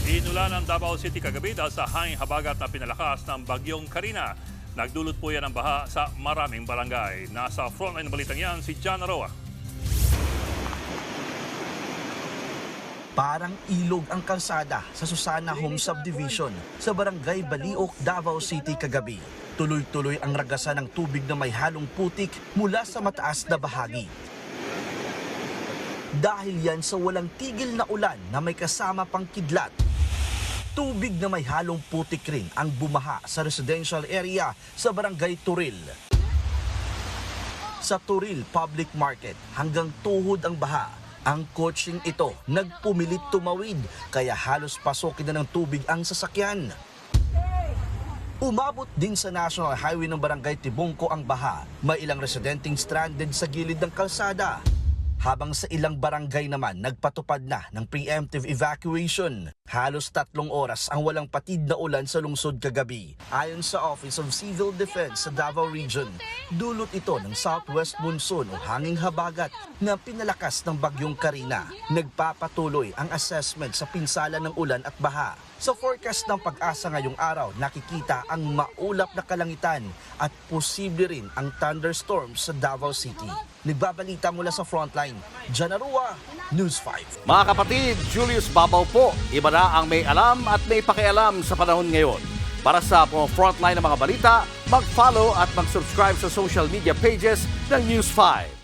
Inulan ng Davao City kagabi dahil sa hanging habagat na pinalakas ng bagyong Karina. Nagdulot po yan ng baha sa maraming barangay. Nasa frontline ng balitang yan si John Aroa. Parang ilog ang kalsada sa Susana Home Subdivision sa Barangay Baliok, Davao City kagabi. Tuloy-tuloy ang ragasan ng tubig na may halong putik mula sa mataas na bahagi. Dahil yan sa walang tigil na ulan na may kasama pang kidlat. Tubig na may halong putik rin ang bumaha sa residential area sa Barangay Turil. Sa Turil Public Market, hanggang tuhod ang baha. Ang coaching ito nagpumilit tumawid kaya halos pasokin na ng tubig ang sasakyan. Umabot din sa National Highway ng Barangay Tibungco ang baha. May ilang residenteng stranded sa gilid ng kalsada. Habang sa ilang barangay naman nagpatupad na ng preemptive evacuation. Halos 3 oras ang walang patid na ulan sa lungsod kagabi. Ayon sa Office of Civil Defense sa Davao Region, dulot ito ng southwest monsoon o hanging habagat na pinalakas ng bagyong Karina. Nagpapatuloy ang assessment sa pinsala ng ulan at baha. Sa forecast ng Pag-asa ngayong araw, nakikita ang maulap na kalangitan at posible rin ang thunderstorms sa Davao City. Nagbabalita mula sa frontline, John Aroa, News 5. Mga kapatid, Julius Babaw po. Iba na ang may alam at may pakialam sa panahon ngayon. Para sa frontline ng mga balita, mag-follow at mag-subscribe sa social media pages ng News 5.